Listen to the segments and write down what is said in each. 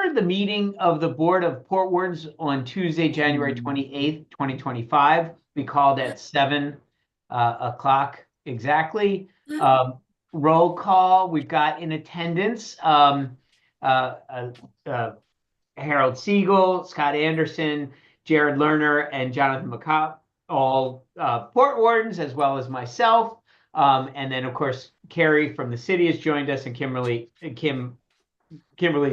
for the meeting of the Board of Port Wardens on Tuesday, January 28th, 2025. We called at 7 o'clock exactly. Roll call, we've got in attendance Harold Siegel, Scott Anderson, Jared Lerner, and Jonathan McCobb, all Port Wardens, as well as myself. And then, of course, Carrie from the city has joined us, and Kimberly's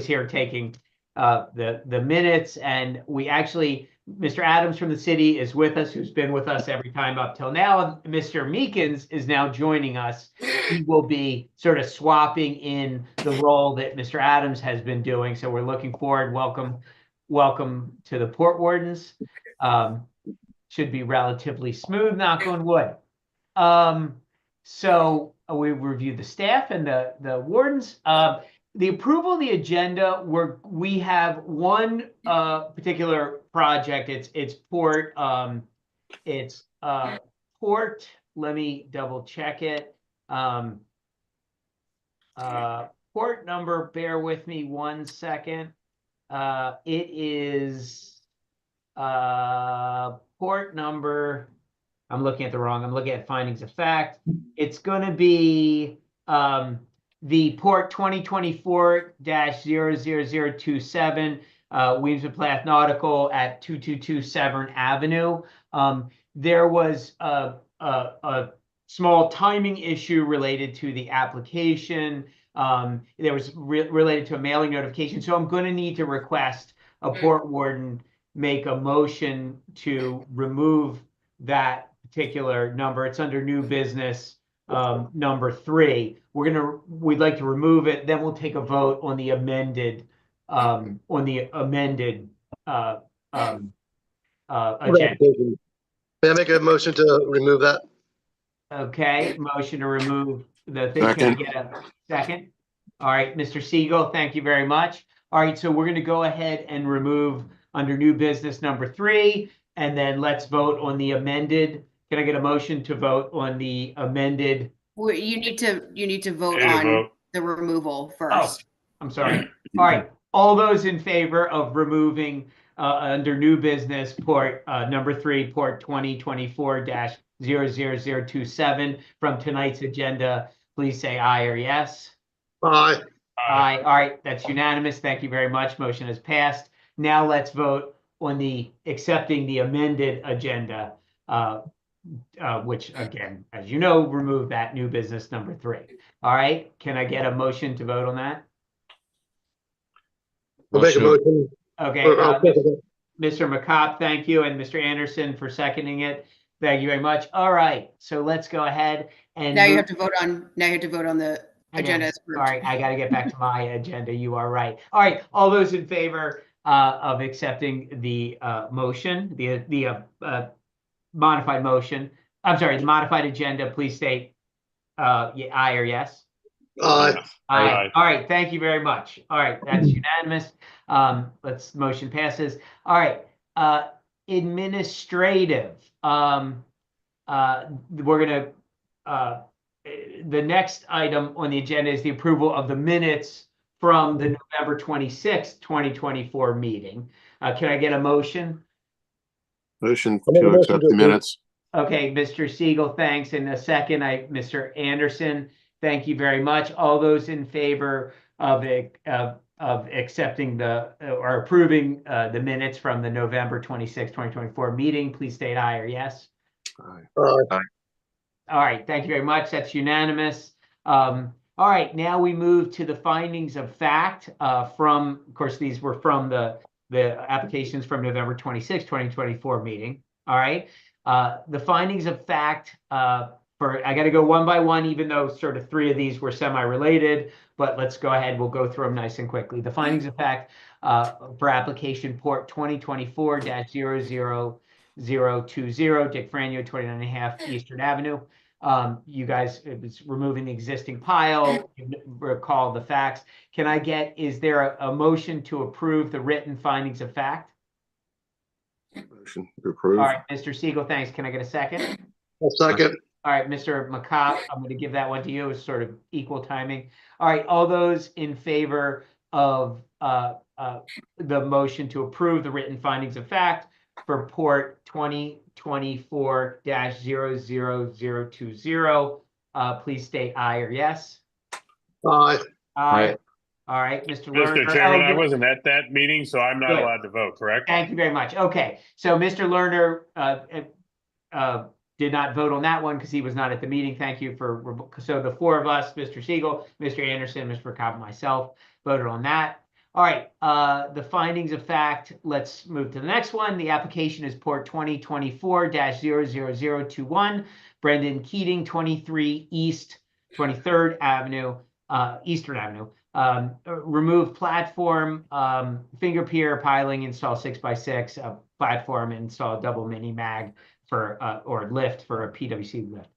here taking the minutes. And we actually, Mr. Adams from the city is with us, who's been with us every time up till now. Mr. Meekins is now joining us. He will be sort of swapping in the role that Mr. Adams has been doing. So we're looking forward. Welcome to the Port Wardens. Should be relatively smooth, knock on wood. So we reviewed the staff and the wardens. The approval of the agenda, we have one particular project. It's port. Port. Let me double check it. Port number. Bear with me 1 second. It is port number. I'm looking at findings of fact. It's going to be the port 2024-00027, Williamsburg Nautical at 2227 Severn Avenue. There was a small timing issue related to the application. There was related to a mailing notification. So I'm going to need to request a port warden make a motion to remove that particular number. It's under new business number 3. We'd like to remove it. Then we'll take a vote on the amended agenda. May I make a motion to remove that? Okay, motion to remove the thing. Can I get a second? All right, Mr. Siegel, thank you very much. All right, so we're going to go ahead and remove under new business number 3, and then let's vote on the amended. Can I get a motion to vote on the amended? Well, you need to vote on the removal first. Oh, I'm sorry. All right, all those in favor of removing under new business port number 3, port 2024-00027 from tonight's agenda, please say aye or yes. Aye. Aye. All right, that's unanimous. Thank you very much. Motion is passed. Now let's vote on the accepting the amended agenda, which again, as you know, remove that new business number 3. All right, can I get a motion to vote on that? We'll make a motion. Okay, Mr. McCobb, thank you, and Mr. Anderson for seconding it. Thank you very much. All right, so let's go ahead and now you have to vote on the agenda. All right, I got to get back to my agenda. You are right. All right, all those in favor of accepting the motion, the modified motion. I'm sorry, the modified agenda. Please state aye or yes. Aye. Aye. All right. Thank you very much. All right, that's unanimous. Motion passes. All right. Administrative. We're gonna. The next item on the agenda is the approval of the minutes from the November 26th, 2024 meeting. Can I get a motion? Motion to accept the minutes. Okay, Mr. Siegel, thanks. And a second, Mr. Anderson, thank you very much. All those in favor of accepting or approving the minutes from the November 26th, 2024 meeting, please state aye or yes. Aye. Aye. All right, thank you very much. That's unanimous. All right, now we move to the findings of fact from, of course, these were from the applications from November 26, 2024 meeting. All right, the findings of fact I got to go one by one, even though sort of 3 of these were semi-related, but let's go ahead. We'll go through them nice and quickly. The findings of fact for application port 2024-00020, Dick Franio, 29.5 Eastern Avenue. You guys, it was removing the existing pile. You recall the facts. Is there a motion to approve the written findings of fact? Motion to approve. All right, Mr. Siegel, thanks. Can I get a second? A second. All right, Mr. McCobb, I'm going to give that one to you. It's sort of equal timing. All right, all those in favor of the motion to approve the written findings of fact for Port 2024-00020. Please state aye or yes. Aye. Aye. All right, Mr. Lerner. Mr. Chairman, I good. wasn't at that meeting, so I'm not Good. allowed to vote, correct? Thank you very much. Okay, so Mr. Lerner did not vote on that one because he was not at the meeting. Thank you for, so the four of us, Mr. Siegel, Mr. Anderson, Mr. Cobb, and myself voted on that. All right, the findings of fact, let's move to the next one. The application is Port 2024-00021, Brendan Keating, 23 East 23rd Avenue, Eastern Avenue. Remove platform, finger pier piling, install 6x6, platform, install double mini mag for, or lift for a PWC lift.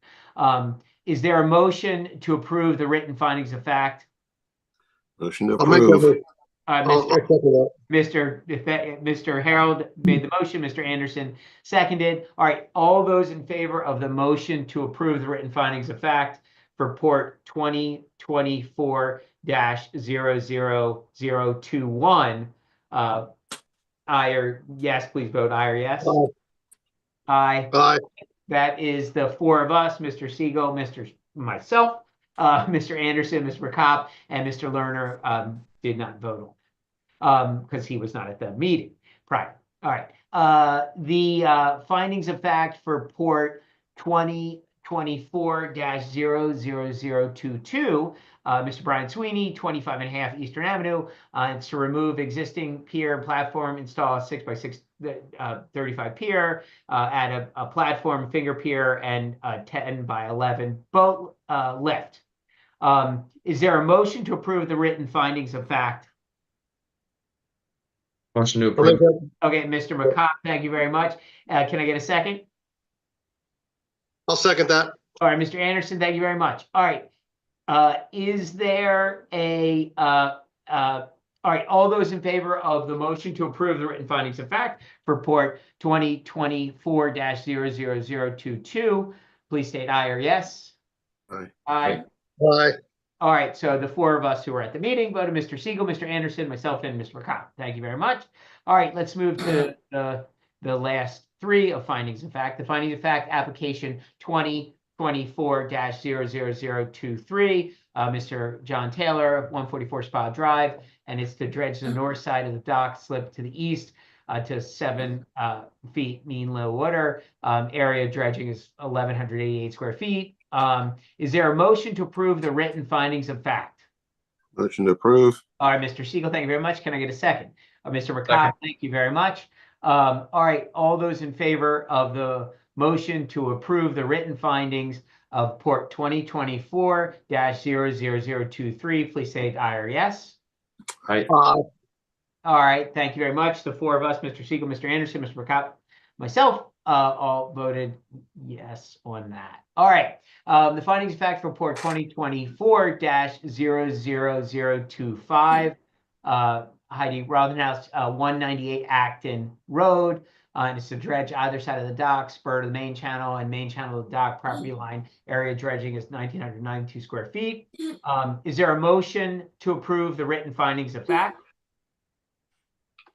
Is there a motion to approve the written findings of fact? Motion to I'll make that approve. motion. I'll second that. Mr. Harold made the motion, Mr. Anderson seconded. All right, all those in favor of the motion to approve the written findings of fact for Port 2024-00021, aye or yes, please vote aye or yes. Aye. Aye. That is the four of us, Mr. Siegel, myself, Mr. Anderson, Mr. McCobb, and Mr. Lerner did not vote on because he was not at the meeting prior. All right. The findings of fact for Port 2024-00022, Mr. Brian Sweeney, 25.5 Eastern Avenue. It's to remove existing pier and platform, install a 6x6 35 pier, add a platform, finger pier, and a 10x11 boat lift. Is there a motion to approve the written findings of fact? Motion to I'll make approve. that- Okay, Mr. McCobb, thank you very much. Can I get a second? I'll second that. All right, Mr. Anderson, thank you very much. All right. Is there a, all right, all those in favor of the motion to approve the written findings of fact for Port 2024-00022, please state aye or yes. Aye. Aye. Aye. All right, so the four of us who were at the meeting voted Mr. Siegel, Mr. Anderson, myself, and Mr. McCobb. Thank you very much. All right, let's move to the last three of findings of fact. The findings of fact application 2024-00023, Mr. John Taylor, 144 Spa Drive, and it's to dredge the north side of the dock, slip to the east to 7 feet mean low water. Area of dredging is 1,188 square feet. Is there a motion to approve the written findings of fact? Motion to approve. All right, Mr. Siegel, thank you very much. Can I get a second? Mr. McCobb, thank you very much. All right, all those in favor of the motion to approve the written findings of Port 2024-00023, please say aye or yes. Aye. Aye. All right, thank you very much. The four of us, Mr. Siegel, Mr. Anderson, Mr. McCobb, myself, all voted yes on that. All right, the findings of fact for Port 2024-00025, Heidi Rothenhouse, 198 Acton Road. And it's to dredge either side of the dock, spur to the main channel, and main channel of the dock property line. Area dredging is 1,992 square feet. Is there a motion to approve the written findings of fact?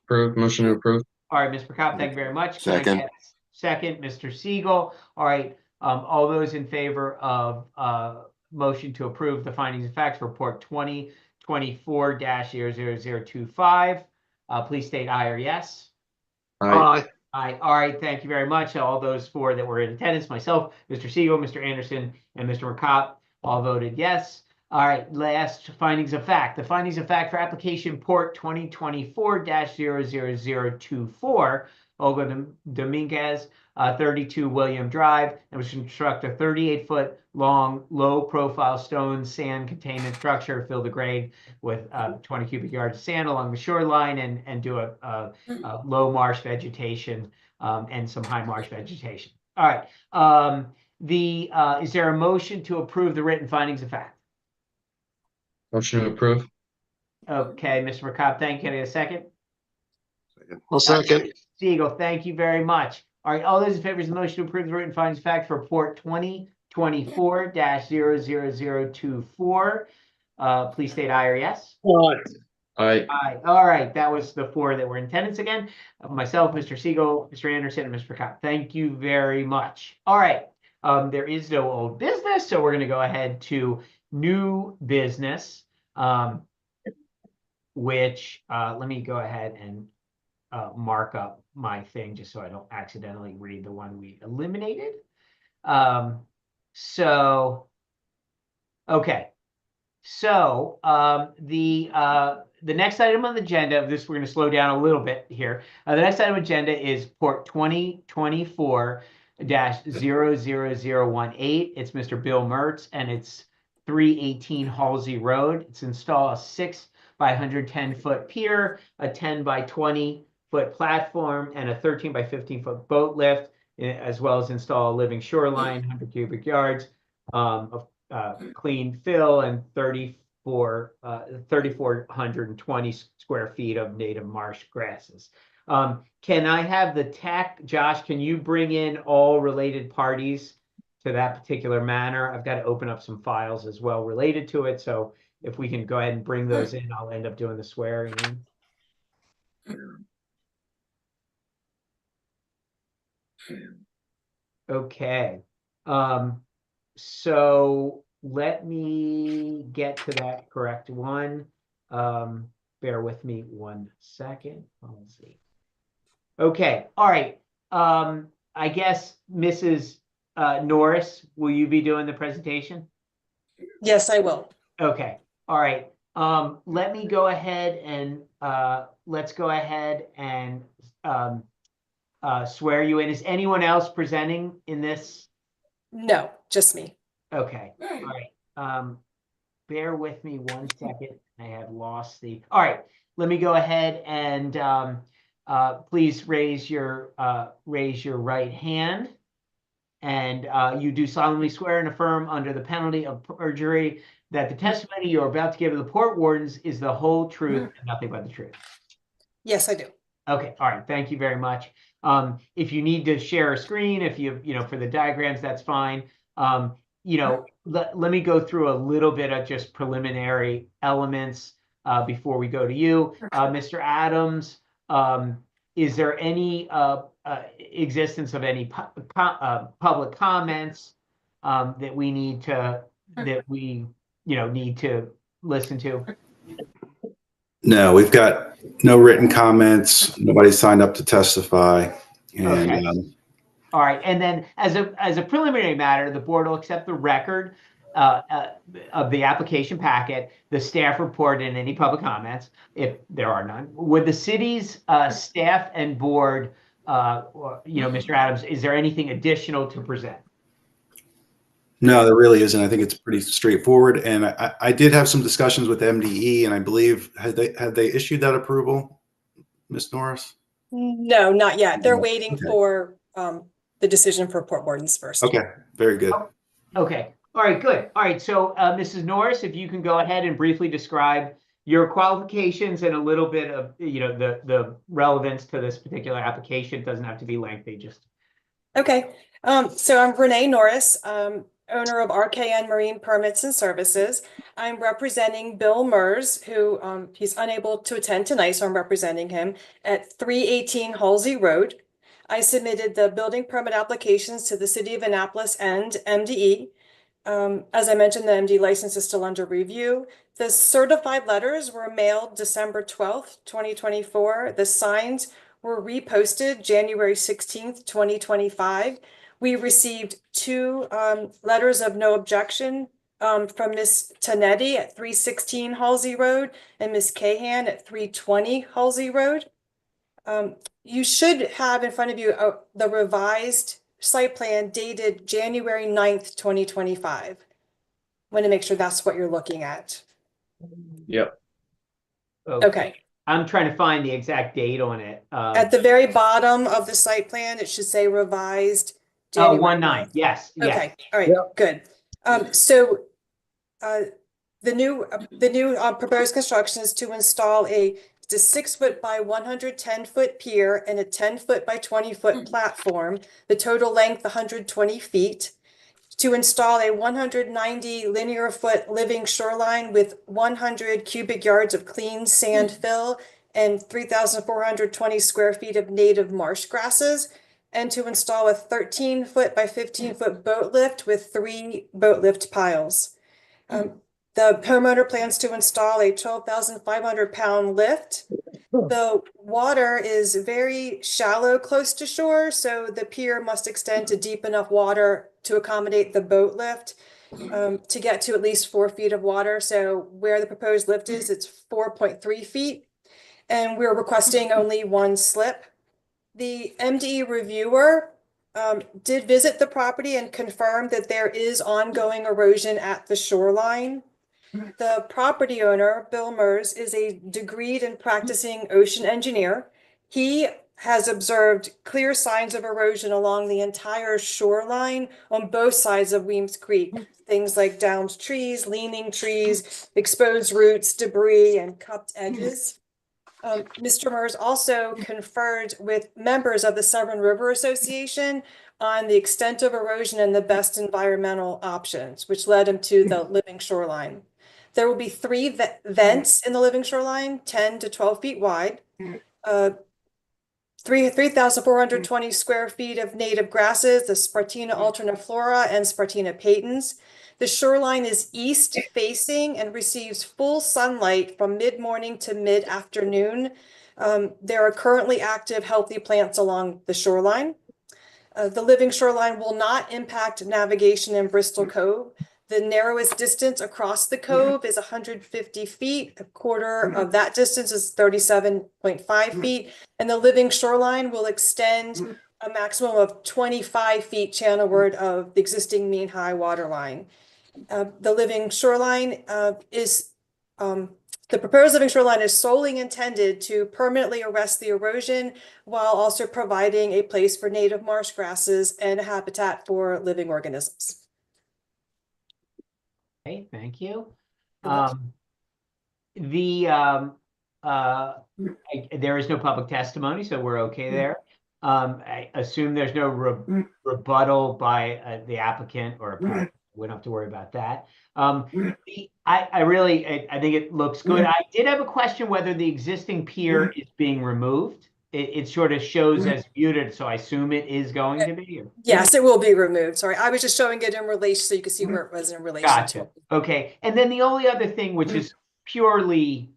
Approve. Motion to approve. All right, Mr. Cobb, thank you very much. Second. Second, Mr. Siegel. All right, all those in favor of motion to approve the findings of facts for Report 2024-00025, please state aye or yes. Aye. Aye. All right, thank you very much. All those four that were in attendance, myself, Mr. Siegel, Mr. Anderson, and Mr. McCobb, all voted yes. All right, last findings of fact. The findings of fact for application Port 2024-00024, Olga Dominguez, 32 William Drive, and was to construct a 38-foot long, low-profile stone sand containment structure, fill the grade with 20 cubic yards of sand along the shoreline, and do a low marsh vegetation and some high marsh vegetation. All right. Is there a motion to approve the written findings of fact? Motion to approve. Okay, Mr. McCobb, thank you. Can I get a second? Second. I'll second. Siegel, thank you very much. All right, all those in favor of the motion to approve the written findings of fact for Report 2024-00024, please state aye or yes. Aye. Aye. Aye. All right, that was the 4 that were in attendance again. Myself, Mr. Siegel, Mr. Anderson, and Mr. Cott. Thank you very much. All right. There is no old business, so we're going to go ahead to new business, which let me go ahead and mark up my thing just so I don't accidentally read the one we eliminated. Okay. So the next item on the agenda of this, we're going to slow down a little bit here. The next item on the agenda is Port 2024-00018. It's Mr. Bill Mertz, and it's 318 Halsey Road. It's install a 6 by 110 foot pier, a 10 by 20 foot platform, and a 13 by 15 foot boat lift, as well as install a living shoreline, 100 cubic yards of clean fill, and 3,420 square feet of native marsh grasses. Can I have the tech, Josh, can you bring in all related parties to that particular matter? I've got to open up some files as well related to it. So if we can go ahead and bring those in, I'll end up doing the swearing in. Okay. So let me get to that correct one. Bear with me 1 second. Let's see. Okay. All right. I guess Mrs. Norris, will you be doing the presentation? Yes, I will. Okay. All right. Let me go ahead and let's go ahead and swear you in. Is anyone else presenting in this? No, just me. Okay. All right. Bear with me 1 second. I have lost the. All right. Let me go ahead and please raise your right hand. And you do solemnly swear and affirm under the penalty of perjury that the testimony you're about to give to the Port Wardens is the whole truth and nothing but the truth. Yes, I do. Okay. All right. Thank you very much. If you need to share a screen, if you for the diagrams, that's fine. Let me go through a little bit of just preliminary elements before we go to you. Mr. Adams, is there any existence of any public comments that we need to need to listen to? No, we've got no written comments. Nobody signed up to testify. And, okay. All right. And then as a preliminary matter, the board will accept the record of the application packet, the staff report, and any public comments, if there are none. Would the city's staff and board, Mr. Adams, is there anything additional to present? no, there really isn't. I think it's pretty straightforward. And I did have some discussions with MDE, and I believe had they issued that approval, Ms. Norris? No, not yet. They're waiting Okay. for the decision for Port Wardens first. Okay, very good. Okay. All right, good. All right. So, Mrs. Norris, if you can go ahead and briefly describe your qualifications and a little bit of, the relevance to this particular application. It doesn't have to be lengthy, just. Okay. So I'm Renee Norris, owner of RKN Marine Permits and Services. I'm representing Bill Mers, who he's unable to attend tonight, so I'm representing him at 318 Halsey Road. I submitted the building permit applications to the City of Annapolis and MDE. As I mentioned, the MD license is still under review. The certified letters were mailed December 12th, 2024. The signs were reposted January 16th, 2025. We received 2 letters of no objection from Ms. Tanetti at 316 Halsey Road and Ms. Cahan at 320 Halsey Road. You should have in front of you the revised site plan dated January 9th, 2025. Want to make sure that's what you're looking at. Yep. Okay. I'm trying to find the exact date on it. At the very bottom of the site plan, it should say revised. Oh, 1/9. Yes. Okay. All right. Yep. Good. So the new proposed construction is to install a 6-foot by 110-foot pier and a 10-foot by 20-foot platform. The total length 120 feet. to install a 190 linear foot living shoreline with 100 cubic yards of clean sand fill and 3,420 square feet of native marsh grasses, and to install a 13-foot by 15-foot boat lift with 3 boat lift piles. The homeowner plans to install a 12,500-pound lift. The water is very shallow close to shore, so the pier must extend to deep enough water to accommodate the boat lift to get to at least 4 feet of water. So where the proposed lift is, it's 4.3 feet. And we're requesting only 1 slip. The MDE reviewer did visit the property and confirmed that there is ongoing erosion at the shoreline. The property owner, Bill Mers, is a degreed and practicing ocean engineer. He has observed clear signs of erosion along the entire shoreline on both sides of Weems Creek. Things like downed trees, leaning trees, exposed roots, debris, and cupped edges. Mr. Mers also conferred with members of the Severn River Association on the extent of erosion and the best environmental options, which led him to the living shoreline. There will be 3 vents in the living shoreline, 10 to 12 feet wide, 3,420 square feet of native grasses, the Spartina alterniflora and Spartina patens. The shoreline is east facing and receives full sunlight from mid-morning to mid-afternoon. There are currently active healthy plants along the shoreline. The living shoreline will not impact navigation in Bristol Cove. The narrowest distance across the cove is 150 feet. A quarter of that distance is 37.5 feet. And the living shoreline will extend a maximum of 25 feet channelward of the existing mean high water line. The living shoreline the proposed living shoreline is solely intended to permanently arrest the erosion while also providing a place for native marsh grasses and a habitat for living organisms. Okay, thank you. You're welcome. There is no public testimony, so we're okay there. I assume there's no rebuttal by the applicant or we don't have to worry about that. I really think it looks good. I did have a question whether the existing pier is being removed. It sort of shows as muted, so I assume it is going to be. Yes, it will be removed. Sorry, I was just showing it in relation so you could see where it was in relation Gotcha. to. Okay, and then the only other thing, which is purely,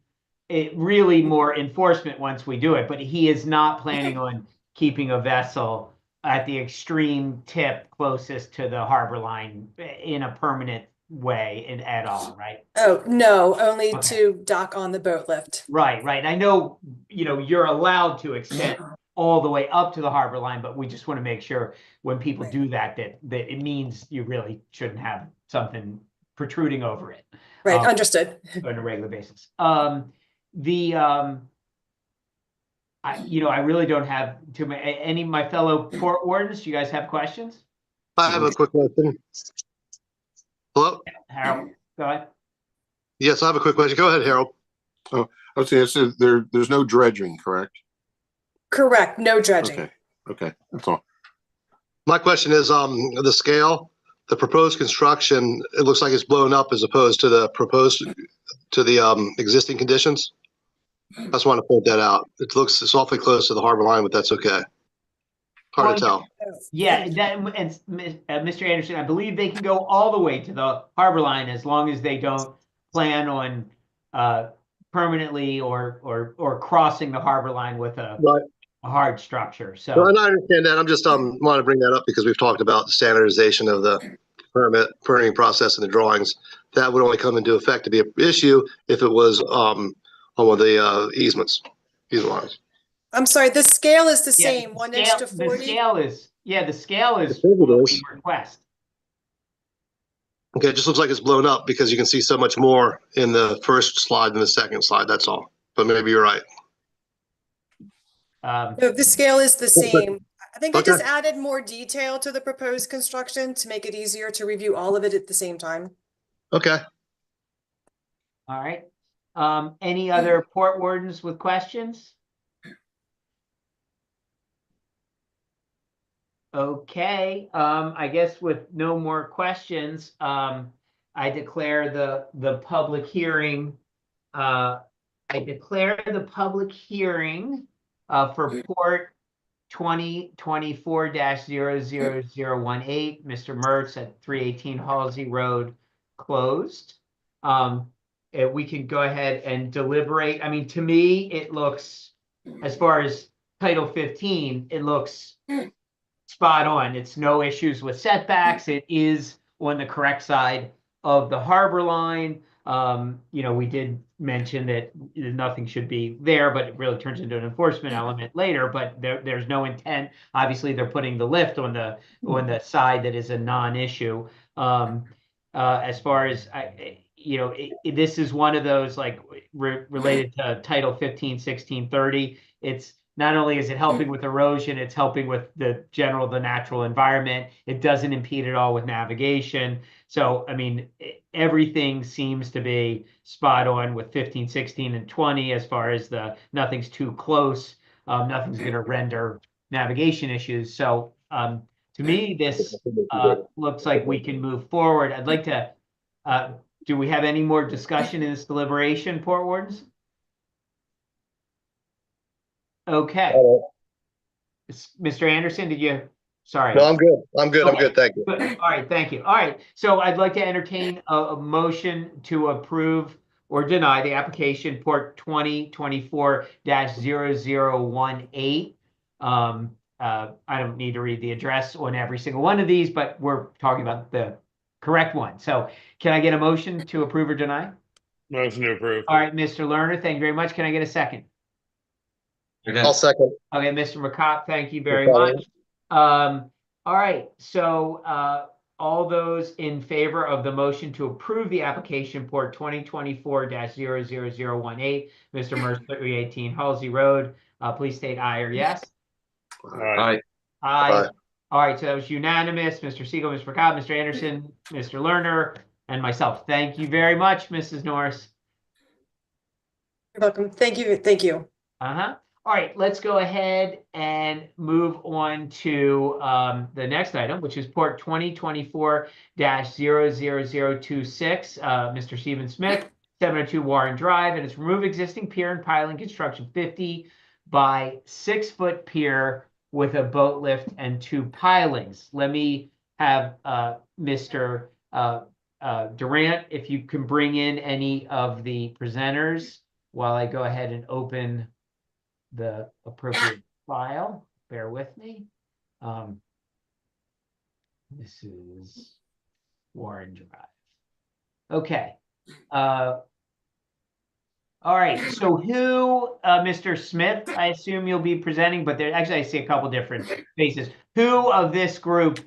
really more enforcement once we do it, but he is not planning on keeping a vessel at the extreme tip closest to the harbor line in a permanent way at all, right? Oh, no, only Okay. to dock on the boat lift. Right. I know, you're allowed to extend all the way up to the harbor line, but we just want to make sure when people Right. do that it means you really shouldn't have something protruding over it. Right, understood. On a regular basis. I really don't have too many. Any of my fellow port wardens, do you guys have questions? I have a quick question. Hello? Harold, go ahead. Yes, I have a quick question. Go ahead, Harold. I was saying, so there's no dredging, correct? Correct, no dredging. Okay, that's all. My question is, the scale, the proposed construction, it looks like it's blown up as opposed to the existing conditions. I just want to point that out. It's awfully close to the harbor line, but that's okay. Hard to tell. Yeah, and Mr. Anderson, I believe they can go all the way to the harbor line as long as they don't plan on permanently or crossing the harbor line with a Right. hard structure. So Well, I understand that. I'm just want to bring that up because we've talked about the standardization of the permitting process and the drawings. That would only come into effect to be an issue if it was on one of the easements. I'm sorry, the scale is the yeah, same, 1 inch to 40. The scale is I think it what is. we request. Okay, it just looks like it's blown up because you can see so much more in the first slide than the second slide. That's all. But maybe you're right. No, the scale is the same. I think I just Okay. added more detail to the proposed construction to make it easier to review all of it at the same time. Okay. All right. Any other port wardens with questions? Okay, I guess with no more questions, I declare the public hearing, I declare the public hearing, for Port 2024-00018, Mr. Mertz at 318 Halsey Road, closed. We can go ahead and deliberate. I mean, to me, it looks, as far as Title 15, it looks spot on. It's no issues with setbacks. It is on the correct side of the harbor line. We did mention that nothing should be there, but it really turns into an enforcement element later. But there's no intent. Obviously, they're putting the lift on the side that is a non-issue. As far as this is one of those like related to Title 15, 16, 30. It's not only is it helping with erosion, it's helping with the natural environment. It doesn't impede at all with navigation. So, I mean, everything seems to be spot on with 15, 16, and 20 as far as nothing's too close. Nothing's going to render navigation issues. So, to me, this looks like we can move forward. I'd like to, do we have any more discussion in this deliberation, Port Wardens? Okay. Mr. Anderson, sorry. No, I'm good. I'm good. I'm Okay. good. Thank you. Good. All right, thank you. All right, so I'd like to entertain a motion to approve or deny the application Port 2024-0018. I don't need to read the address on every single one of these, but we're talking about the correct one. So can I get a motion to approve or deny? Motion to approve. All right, Mr. Lerner, thank you very much. Can I get a second? I'll second. Okay, Mr. McCott, thank you very much. All right, so all those in favor of the motion to approve the application Port 2024-00018, Mr. Mercer, 318 Halsey Road, please state aye or yes. Aye. Aye. All right, so that was unanimous. Mr. Siegel, Mr. McCott, Mr. Anderson, Mr. Lerner, and myself. Thank you very much, Mrs. Norris. You're welcome. Thank you. Thank you. All right, let's go ahead and move on to the next item, which is Port 2024-00026, Mr. Stephen Smith, 702 Warren Drive, and it's remove existing pier and piling construction 50 by 6 foot pier with a boat lift and 2 pilings. Let me have Mr. Durant, if you can bring in any of the presenters while I go ahead and open the appropriate file. Bear with me. This is Warren Drive. Okay. All right. So who, Mr. Smith, I assume you'll be presenting, but there actually I see a couple different faces. Who of this group,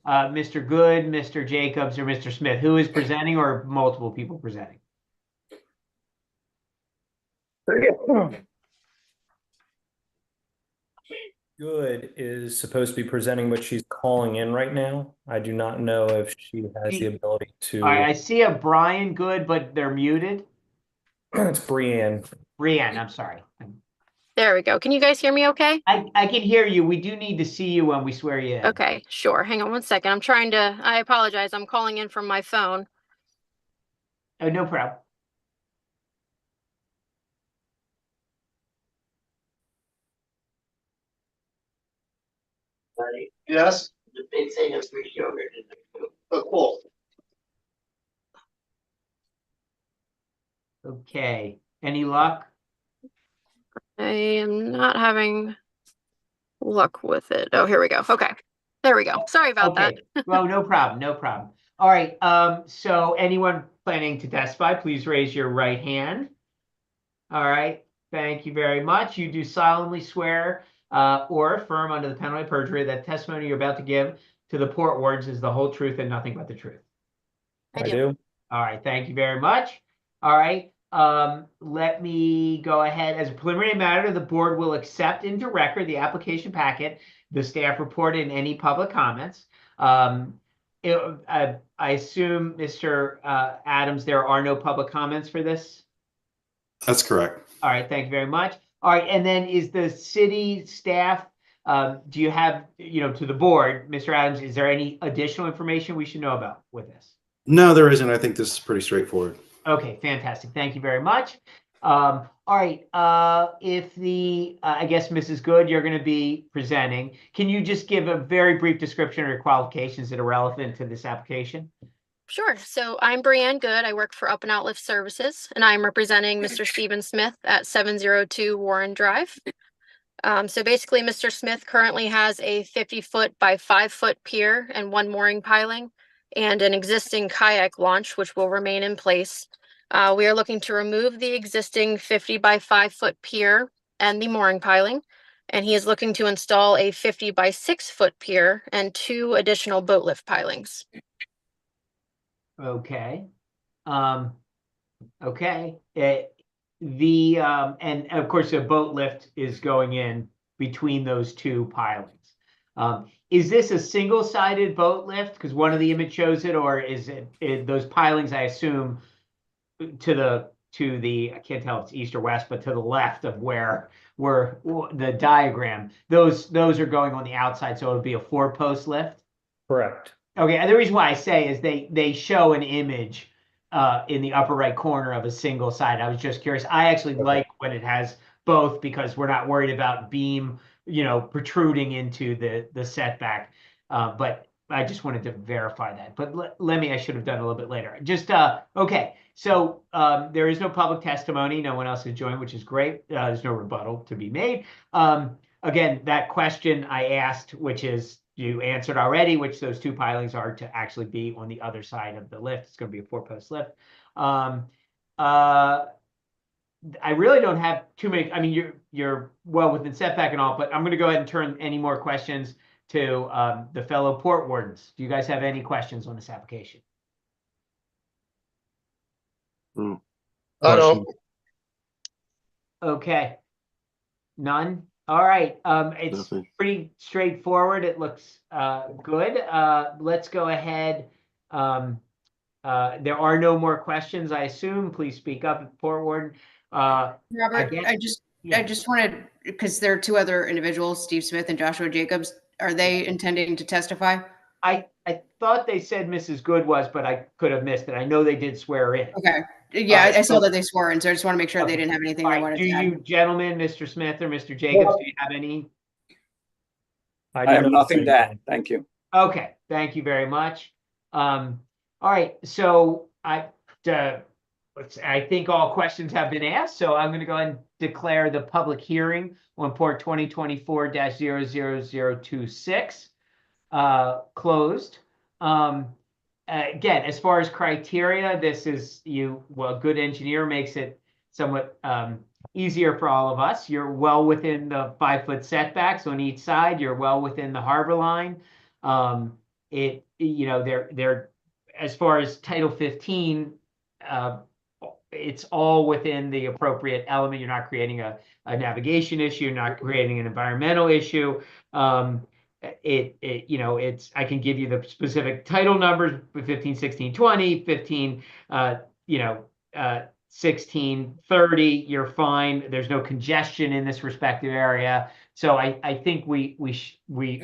Mr. Good, Mr. Jacobs, or Mr. Smith, who is presenting, or multiple people presenting? Good is supposed to be presenting, but she's calling in right now. I do not know if she has the ability to. All right, I see a Brian Good, but they're muted. It's Brienne. Brienne, I'm sorry. There we go. Can you guys hear me okay? I can hear you. We do need to see you when we swear you in. Okay, sure. Hang on one second. I apologize. I'm calling in from my phone. Oh, no problem. Yes. The big thing is Greek yogurt. Oh, cool. Okay. Any luck? I am not having luck with it. Oh, here we go. Okay. There we go. Sorry about that. Well, no problem. No problem. All right. So anyone planning to testify, please raise your right hand. All right. Thank you very much. You do solemnly swear or affirm under the penalty of perjury that testimony you're about to give to the Port Wardens is the whole truth and nothing but the truth. I do. All right. Thank you very much. All right. Let me go ahead. As a preliminary matter, the board will accept into record the application packet, the staff report, and any public comments. I assume, Mr. Adams, there are no public comments for this? That's correct. All right, thank you very much. All right, and then is the city staff Do you have, to the board, Mr. Adams, is there any additional information we should know about with this? No, there isn't. I think this is pretty straightforward. Okay, fantastic. Thank you very much. All right. If I guess Mrs. Good, you're going to be presenting. Can you just give a very brief description of your qualifications that are relevant to this application? Sure. So I'm Brianne Good. I work for Up and Out Lift Services, and I'm representing Mr. Stephen Smith at 702 Warren Drive. So basically, Mr. Smith currently has a 50-foot by 5-foot pier and 1 mooring piling and an existing kayak launch, which will remain in place. We are looking to remove the existing 50 by 5-foot pier and the mooring piling, and he is looking to install a 50 by 6-foot pier and 2 additional boat lift pilings. Okay. Okay. And of course, the boat lift is going in between those 2 pilings. Is this a single-sided boat lift? Because one of the image shows it, or is it those pilings, I assume, to the I can't tell if it's east or west, but to the left of where the diagram, those are going on the outside, so it'll be a 4-post lift? Correct. Okay, and the reason why I say is they show an image in the upper right corner of a single side. I was just curious. I actually like when it has both because we're not worried about beam, protruding into the setback. But I just wanted to verify that. But I should have done a little bit later. Just, okay. So there is no public testimony. No one else has joined, which is great. There's no rebuttal to be made. Again, that question I asked, which is, you answered already, which those 2 pilings are to actually be on the other side of the lift. It's going to be a 4-post lift. I really don't have too many. I mean, you're well within setback and all, but I'm going to go ahead and turn any more questions to the fellow port wardens. Do you guys have any questions on this application? I don't. Okay. None? All right. It's Nothing. pretty straightforward. It looks good. Let's go ahead. There are no more questions, I assume. Please speak up, port warden. Robert, I just wanted, because there are 2 other individuals, Steve Smith and Joshua Jacobs. Are they intending to testify? I thought they said Mrs. Good was, but I could have missed it. I know they did swear in. Okay. Yeah, I saw that they swore in, so I just want to make sure they didn't have anything they wanted do to add. you gentlemen, Mr. Smith or Mr. Jacobs, do you have any? I have nothing to add. Thank you. Okay, thank you very much. All right, so I think all questions have been asked, so I'm going to go ahead and declare the public hearing on port 2024-00026 closed. Again, as far as criteria, this is a good engineer makes it somewhat easier for all of us. You're well within the 5-foot setbacks on each side. You're well within the harbor line. They're as far as Title 15, it's all within the appropriate element. You're not creating a navigation issue. You're not creating an environmental issue. It's I can give you the specific title numbers, 15, 16, 20, 15, 16, 30, you're fine. There's no congestion in this respective area. So I think we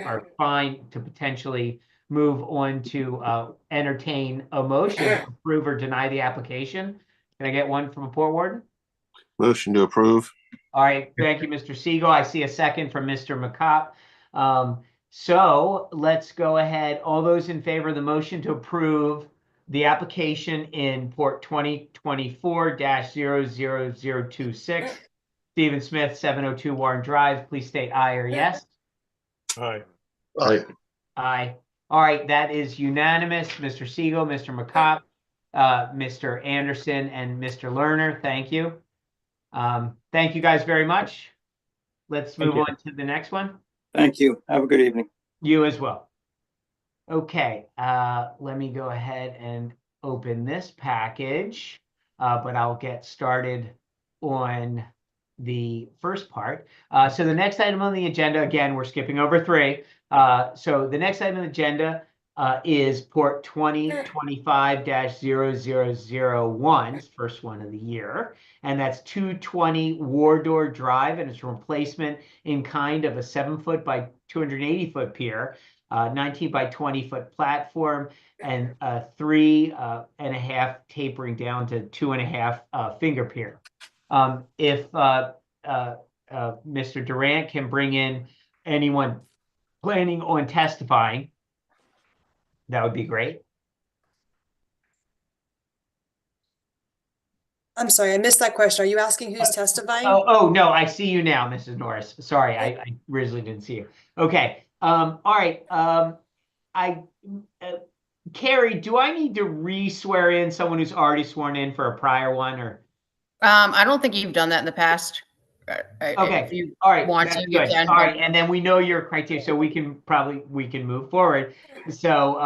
are fine to potentially move on to entertain a motion to approve or deny the application. Can I get one from a port warden? Motion to approve. All right, thank you, Mr. Siegel. I see a second from Mr. McCopp. So let's go ahead. All those in favor of the motion to approve the application in port 2024-00026, Stephen Smith, 702 Warren Drive, please state aye or yes. Aye. Aye. Aye. All right, that is unanimous. Mr. Siegel, Mr. McCopp, Mr. Anderson, and Mr. Lerner, thank you. Thank you guys very much. Let's move on to the next one. Thank you. Have a good evening. You as well. Okay, let me go ahead and open this package, but I'll get started on the first part. So the next item on the agenda, again, we're skipping over 3. So the next item on the agenda is port 2025-0001's first one of the year. And that's 220 Wardor Drive, and it's a replacement in kind of a 7-foot by 280-foot pier, 19 by 20-foot platform, and 3.5 tapering down to 2.5 finger pier. If Mr. Durant can bring in anyone planning on testifying, that would be great. I'm sorry, I missed that question. Are you asking who's testifying? Oh, no, I see you now, Mrs. Norris. Sorry, I originally didn't see you. Okay. All right. Carrie, do I need to re-swear in someone who's already sworn in for a prior one, or? I don't think you've done that in the past. Okay. If you All right. want That's to, you good. can. All right. And then we know your criteria, so we can move forward. So,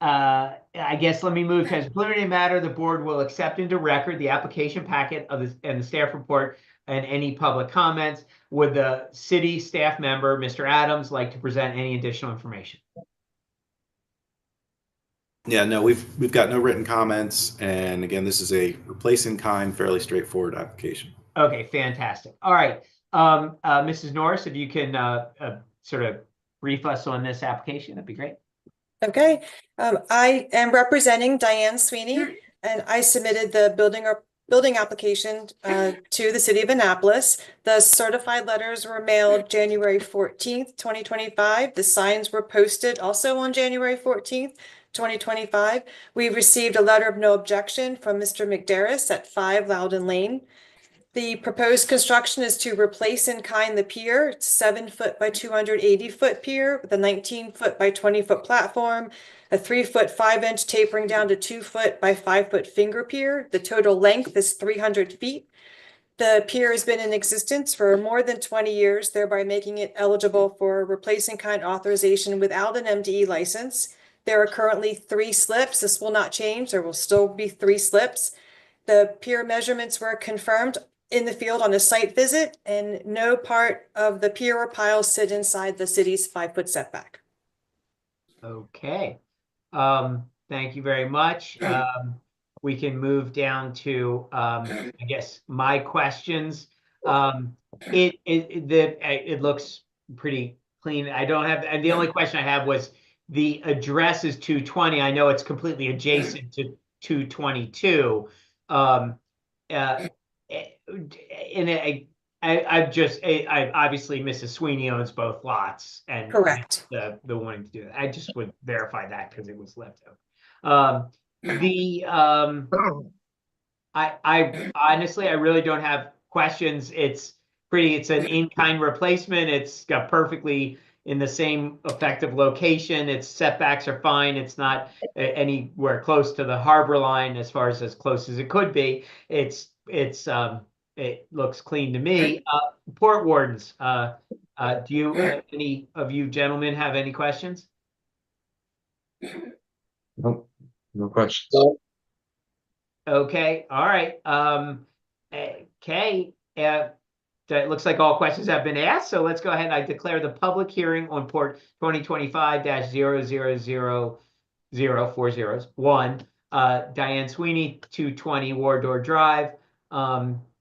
I guess let me move to, as a preliminary matter, the board will accept into record the application packet and the staff report and any public comments. Would the city staff member, Mr. Adams, like to present any additional information? Yeah, no, we've got no written comments, and again, this is a replace in kind, fairly straightforward application. Okay, fantastic. All right, Mrs. Norris, if you can sort of brief us on this application, that'd be great. Okay, I am representing Diane Sweeney, and I submitted the building application to the city of Annapolis. The certified letters were mailed January 14th, 2025. The signs were posted also on January 14th, 2025. We received a letter of no objection from Mr. McDarris at 5 Loudon Lane. The proposed construction is to replace in kind the pier. It's 7-foot by 280-foot pier with a 19-foot by 20-foot platform, a 3-foot 5-inch tapering down to 2-foot by 5-foot finger pier. The total length is 300 feet. The pier has been in existence for more than 20 years, thereby making it eligible for replace in kind authorization without an MDE license. There are currently 3 slips. This will not change. There will still be 3 slips. The pier measurements were confirmed in the field on a site visit, and no part of the pier or pile sit inside the city's 5-foot setback. Okay. Thank you very much. We can move down to, I guess, my questions. It looks pretty clean. I don't have, and the only question I have was the address is 220. I know it's completely adjacent to 222. And I obviously Mrs. Sweeney owns both lots, and Correct. the wanting to do that. I just would verify that because it was left out. I honestly, I really don't have questions. It's an in-kind replacement. It's got perfectly in the same effective location. Its setbacks are fine. It's not anywhere close to the harbor line as far as close as it could be. It looks clean to me. Port Wardens, do you, any of you gentlemen have any questions? Nope, no questions. Okay, all right. Okay, it looks like all questions have been asked, so let's go ahead. I declare the public hearing on port 2025-000040 Diane Sweeney, 220 Wardor Drive.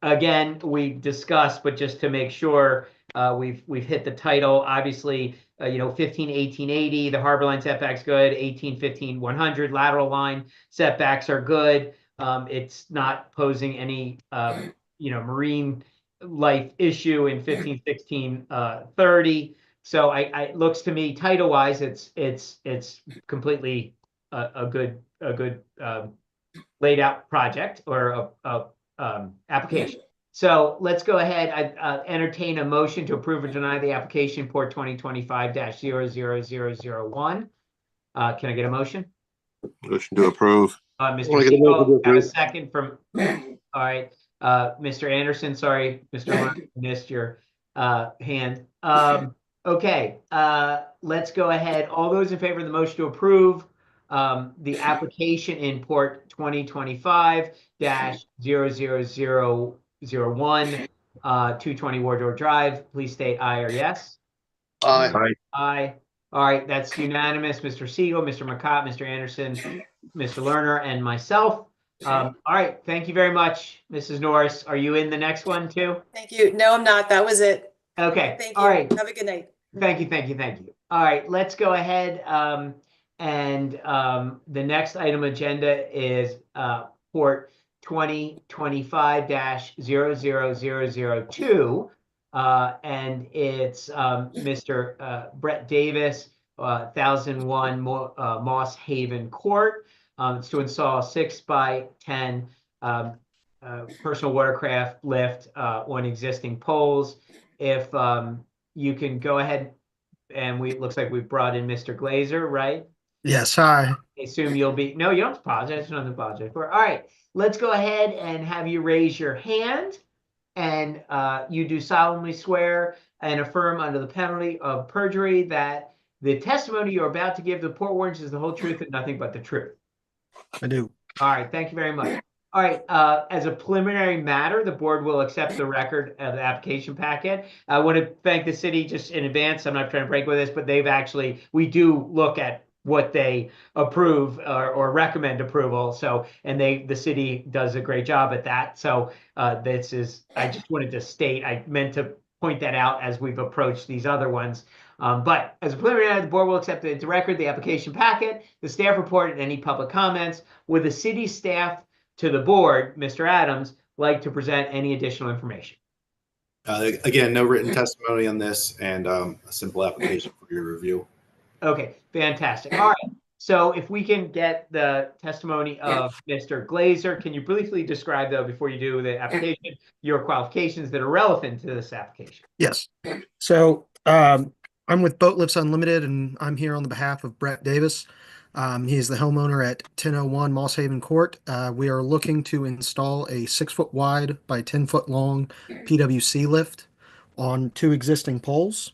Again, we discussed, but just to make sure, we've hit the title. Obviously, 15-1880, the harbor line setback's good. 18-15-100 lateral line setbacks are good. It's not posing any, marine life issue in 15-16-30. So it looks to me title wise, it's completely a good laid out project or application. So let's go ahead. I entertain a motion to approve or deny the application port 2025-00001. Can I get a motion? Motion to approve. Mr. Tebow, have a second from, all right. Mr. Anderson, sorry, Mr. Martin, missed your hand. Okay, let's go ahead. All those in favor of the motion to approve the application in port 2025-00001, 220 Wardor Drive, please state aye or yes. Aye. Aye. Aye. All right, that's unanimous. Mr. Siegel, Mr. McCott, Mr. Anderson, Mr. Lerner, and myself. All right, thank you very much, Mrs. Norris. Are you in the next one too? Thank you. No, I'm not. That was it. Okay, Thank all you. right. Have a good night. Thank you, thank you, thank you. All right, let's go ahead. The next item agenda is Port 2025-00002. And it's Mr. Brett Davis, 1001 Moss Haven Court. It's to install a 6x10 personal watercraft lift on existing poles. If you can go ahead, and it looks like we've brought in Mr. Glazer, right? Yes, hi. I assume you'll be, no, you don't apologize, there's nothing to apologize for. All right, let's go ahead and have you raise your hand. And you do solemnly swear and affirm under the penalty of perjury that the testimony you're about to give to the Port Wardens is the whole truth and nothing but the truth. I do. All right, thank you very much. All right, as a preliminary matter, the board will accept the record of the application packet. I want to thank the city just in advance. I'm not trying to break with this, but we do look at what they approve or recommend approval. So, and the city does a great job at that. So I just wanted to state, I meant to point that out as we've approached these other ones. But as a preliminary matter, the board will accept into record the application packet, the staff report, and any public comments. With the city staff to the board, Mr. Adams, like to present any additional information? Again, no written testimony on this, and a simple application for your review. Okay, fantastic. All right. So if we can get the testimony of Mr. Glazer, can you briefly describe, though, before you do the application, your qualifications that are relevant to this application? Yes. So I'm with Boat Lifts Unlimited, and I'm here on the behalf of Brett Davis. He is the homeowner at 1001 Moss Haven Court. We are looking to install a 6-foot wide by 10-foot long PWC lift on 2 existing poles.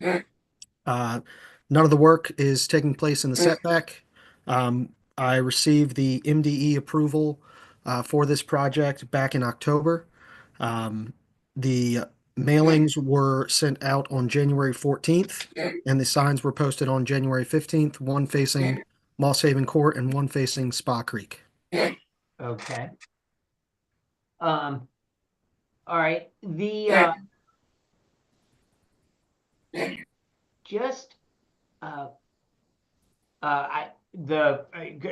None of the work is taking place in the setback. I received the MDE approval for this project back in October. The mailings were sent out on January 14th, and the signs were posted on January 15th, one facing Moss Haven Court and one facing Spa Creek. Okay. All right.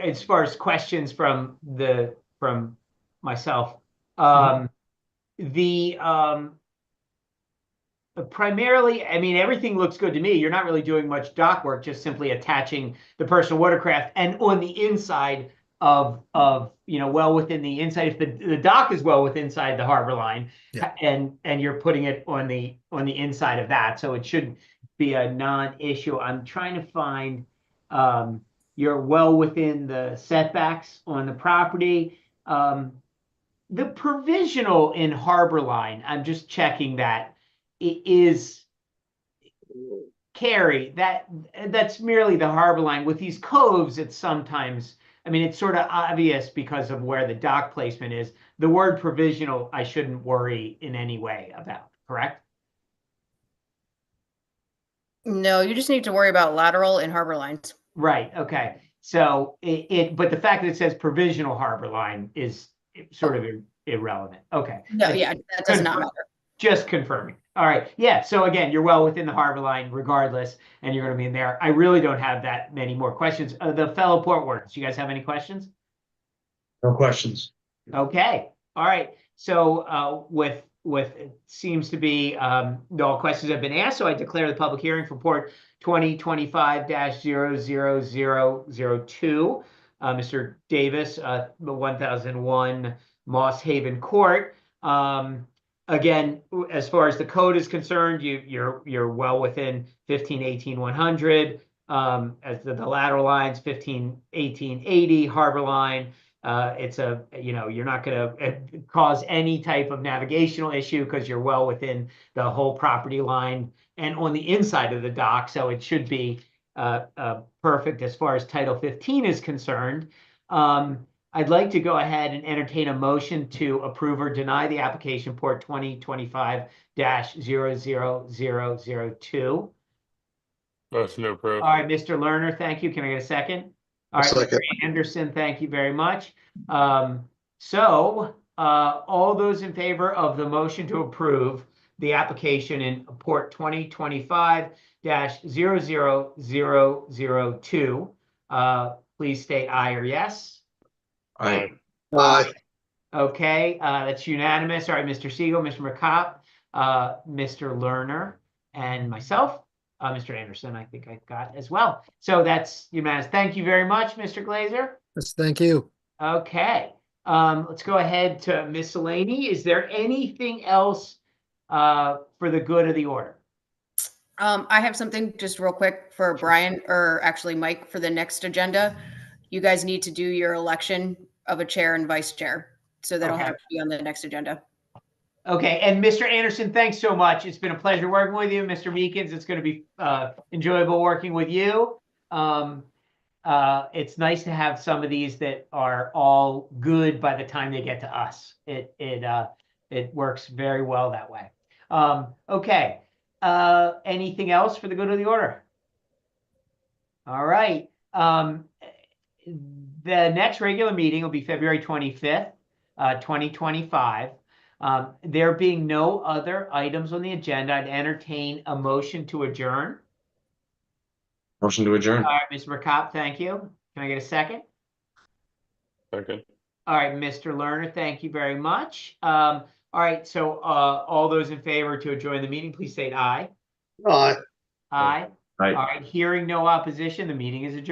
As far as questions from myself, primarily, I mean, everything looks good to me. You're not really doing much dock work, just simply attaching the personal watercraft, and on the inside of well within the inside. If the dock is well within inside the harbor line, yeah, and you're putting it on the inside of that, so it should be a non-issue. I'm trying to find you're well within the setbacks on the property. The provisional in harbor line, I'm just checking that. It is Carrie, that's merely the harbor line. With these coves, it's sometimes, I mean, it's sort of obvious because of where the dock placement is. The word provisional, I shouldn't worry in any way about, correct? No, you just need to worry about lateral and harbor lines. Right, okay. So but the fact that it says provisional harbor line is sort of irrelevant. Okay. No, yeah, that does not matter. Just confirming. All right. Yeah. So again, you're well within the harbor line regardless, and you're going to be in there. I really don't have that many more questions. The fellow port wardens, you guys have any questions? No questions. Okay. All right. So with it seems to be all questions have been asked. So I declare the public hearing for Port 2025-00002. Mr. Davis, 1001 Moss Haven Court. Again, as far as the code is concerned, you're well within 1518-100. As the lateral lines, 1518-80 harbor line. It's you're not going to cause any type of navigational issue because you're well within the whole property line and on the inside of the dock. So it should be perfect as far as Title 15 is concerned. I'd like to go ahead and entertain a motion to approve or deny the application Port 2025-00002. Motion to approve. All right, Mr. Lerner, thank you. Can I get a second? All A right, second. Mr. Anderson, thank you very much. All those in favor of the motion to approve the application in Port 2025-00002, please state aye or yes. Aye. Aye. Okay, that's unanimous. All right, Mr. Siegel, Mr. McCop, Mr. Lerner, and myself. Mr. Anderson, I think I got as well. So that's unanimous. Thank you very much, Mr. Glazer. Yes, thank you. Okay, let's go ahead to miscellany. Is there anything else for the good of the order? I have something just real quick for Brian, or actually Mike, for the next agenda. You guys need to do your election of a chair and vice chair, so they don't Okay. have to be on the next agenda. Okay, and Mr. Anderson, thanks so much. It's been a pleasure working with you. Mr. Meekins, it's going to be enjoyable working with you. It's nice to have some of these that are all good by the time they get to us. It works very well that way. Okay, anything else for the good of the order? All right. The next regular meeting will be February 25th, 2025. There being no other items on the agenda, I'd entertain a motion to adjourn. Motion to adjourn. All right, Ms. McCop, thank you. Can I get a second? Second. All right, Mr. Lerner, thank you very much. All right, so all those in favor to adjourn the meeting, please state aye. Aye. Aye. Aye. All right, hearing no opposition, the meeting is adjourned.